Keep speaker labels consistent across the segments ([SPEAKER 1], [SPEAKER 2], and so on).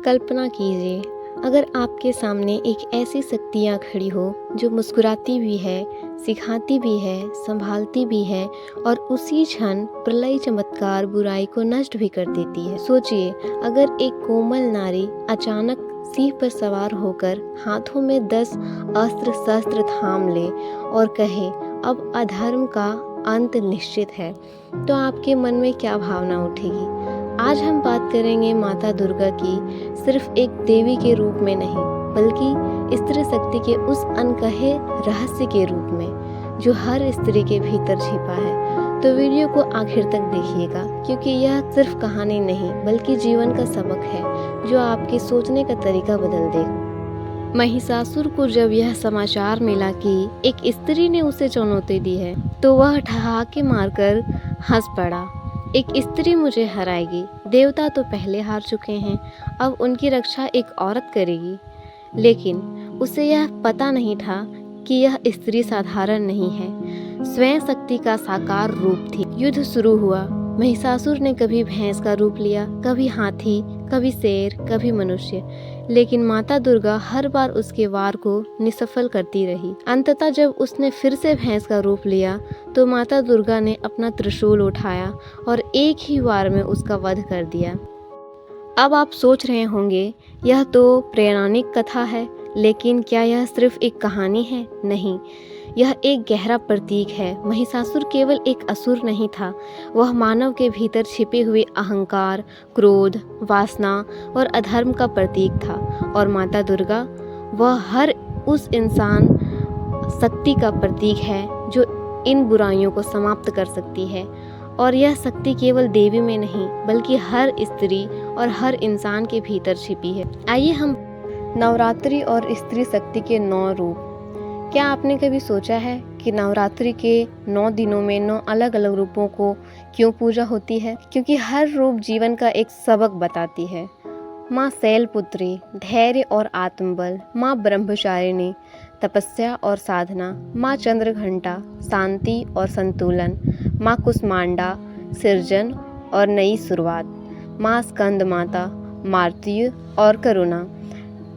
[SPEAKER 1] कल्पना कीजिए, अगर आपके सामने एक ऐसी शक्तियाँ खड़ी हो जो मुस्कुराती भी है, सिखाती भी है, संभालती भी है और उसी क्षण प्रलय चमत्कार बुराई को नष्ट भी कर देती है। सोचिए, अगर एक कोमल नारी अचानक सिंह पर सवार होकर हाथों में 10 अस्त्र शस्त्र थाम ले और कहे अब अधर्म का अंत निश्चित है, तो आपके मन में क्या भावना उठेगी? आज हम बात करेंगे माता दुर्गा की, सिर्फ एक देवी के रूप में नहीं, बल्कि स्त्री शक्ति के उस अनकहे रहस्य के रूप में जो हर स्त्री के भीतर छिपा है। तो वीडियो को आखिर तक देखिएगा, क्योंकि यह सिर्फ कहानी नहीं बल्कि जीवन का सबक है जो आपके सोचने का तरीका बदल देगा। महिषासुर को जब यह समाचार मिला कि एक स्त्री ने उसे चुनौती दी है, तो वह ठहाके मारकर हंस पड़ा। एक स्त्री मुझे हराएगी, देवता तो पहले हार चुके हैं, अब उनकी रक्षा एक औरत करेगी। लेकिन उसे यह पता नहीं था कि यह स्त्री साधारण नहीं है, स्वयं शक्ति का साकार रूप थी। युद्ध शुरू हुआ। महिषासुर ने कभी भैंस का रूप लिया, कभी हाथी, कभी शेर, कभी मनुष्य, लेकिन माता दुर्गा हर बार उसके वार को निष्फल करती रही। अंततः जब उसने फिर से भैंस का रूप लिया, तो माता दुर्गा ने अपना त्रिशूल उठाया और एक ही वार में उसका वध कर दिया। अब आप सोच रहे होंगे, यह तो पौराणिक कथा है, लेकिन क्या यह सिर्फ एक कहानी है? नहीं, यह एक गहरा प्रतीक है। महिषासुर केवल एक असुर नहीं था, वह मानव के भीतर छिपे हुए अहंकार, क्रोध, वासना और अधर्म का प्रतीक था। और माता दुर्गा वह हर उस इंसान शक्ति का प्रतीक है जो इन बुराइयों को समाप्त कर सकती है। और यह शक्ति केवल देवी में नहीं बल्कि हर स्त्री और हर इंसान के भीतर छिपी है। आइए हम नवरात्रि और स्त्री शक्ति के 9 रूप। क्या आपने कभी सोचा है कि नवरात्रि के 9 दिनों में 9 अलग अलग रूपों को क्यों पूजा होती है? क्योंकि हर रूप जीवन का एक सबक बताती है। माँ शैलपुत्री, धैर्य और आत्मबल। माँ ब्रह्मचारिणी, तपस्या और साधना। माँ चंद्रघंटा, शांति और संतुलन। माँ कुष्मांडा, सृजन और नई शुरुआत। माँ स्कंद माता, मातृ और करुणा।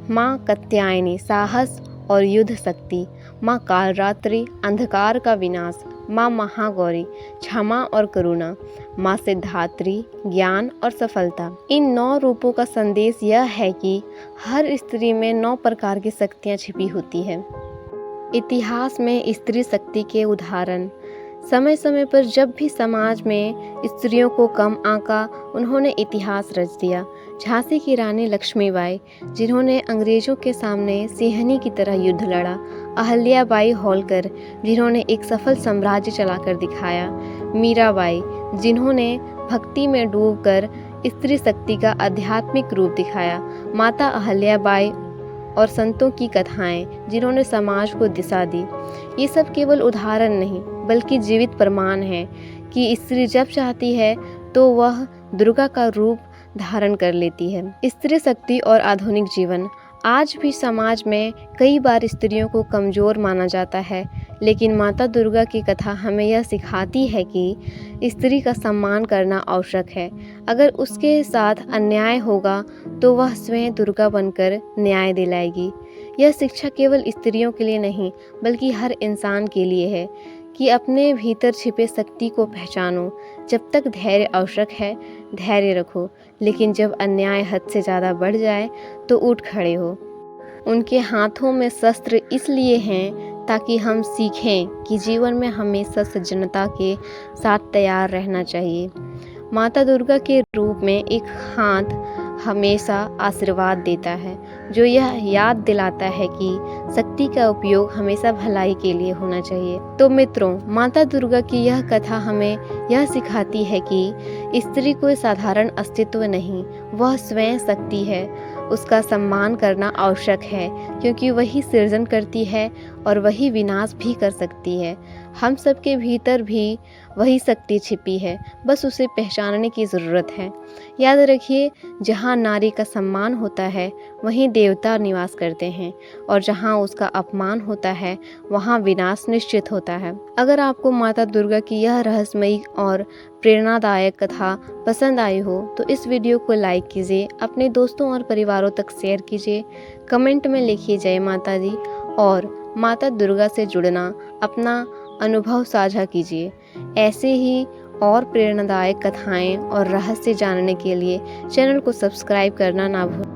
[SPEAKER 1] माँ कात्यायनी, साहस और युद्ध शक्ति। माँ कालरात्रि, अंधकार का विनाश। माँ महागौरी, क्षमा और करुणा। माँ सिद्धात्री, ज्ञान और सफलता। इन 9 रूपों का संदेश यह है कि हर स्त्री में 9 प्रकार की शक्तियाँ छिपी होती हैं। इतिहास में स्त्री शक्ति के उदाहरण। समय समय पर जब भी समाज में स्त्रियों को कम आंका, उन्होंने इतिहास रच दिया। झांसी की रानी लक्ष्मीबाई, जिन्होंने अंग्रेजों के सामने सिंहनी की तरह युद्ध लड़ा। अहल्याबाई होलकर, जिन्होंने एक सफल साम्राज्य चलाकर दिखाया। मीराबाई, जिन्होंने भक्ति में डूबकर स्त्री शक्ति का आध्यात्मिक रूप दिखाया। माता अहल्याबाई और संतों की कथाएं, जिन्होंने समाज को दिशा दी। ये सब केवल उदाहरण नहीं बल्कि जीवित प्रमाण है कि स्त्री जब चाहती है तो वह दुर्गा का रूप धारण कर लेती है। स्त्री शक्ति और आधुनिक जीवन। आज भी समाज में कई बार स्त्रियों को कमज़ोर माना जाता है, लेकिन माता दुर्गा की कथा हमें यह सिखाती है कि स्त्री का सम्मान करना आवश्यक है। अगर उसके साथ अन्याय होगा तो वह स्वयं दुर्गा बनकर न्याय दिलाएगी। यह शिक्षा केवल स्त्रियों के लिए नहीं बल्कि हर इंसान के लिए है कि अपने भीतर छिपे शक्ति को पहचानो। जब तक धैर्य आवश्यक है, धैर्य रखो, लेकिन जब अन्याय हद से ज़्यादा बढ़ जाए तो उठ खड़े हो। उनके हाथों में शस्त्र इसलिए हैं ताकि हम सीखें कि जीवन में हमेशा सज्जनता के साथ तैयार रहना चाहिए। माता दुर्गा के रूप में एक हाथ हमेशा आशीर्वाद देता है, जो यह याद दिलाता है कि शक्ति का उपयोग हमेशा भलाई के लिए होना चाहिए। तो मित्रों, माता दुर्गा की यह कथा हमें यह सिखाती है कि स्त्री कोई साधारण अस्तित्व नहीं, वह स्वयं शक्ति है। उसका सम्मान करना आवश्यक है, क्योंकि वही सृजन करती है और वही विनाश भी कर सकती है। हम सबके भीतर भी वही शक्ति छिपी है, बस उसे पहचानने की ज़रूरत है। याद रखिए, जहाँ नारी का सम्मान होता है वहीं देवता निवास करते हैं, और जहाँ उसका अपमान होता है वहाँ विनाश निश्चित होता है। अगर आपको माता दुर्गा की यह रहस्यमयी और प्रेरणादायक कथा पसंद आई हो तो इस वीडियो को लाइक कीजिए, अपने दोस्तों और परिवारों तक शेयर कीजिए, कमेंट में लिखिए जय माता दी, और माता दुर्गा से जुड़ना अपना अनुभव साझा कीजिए। ऐसे ही और प्रेरणादायक कथाएं और रहस्य जानने के लिए चैनल को सब्सक्राइब करना ना भूलें।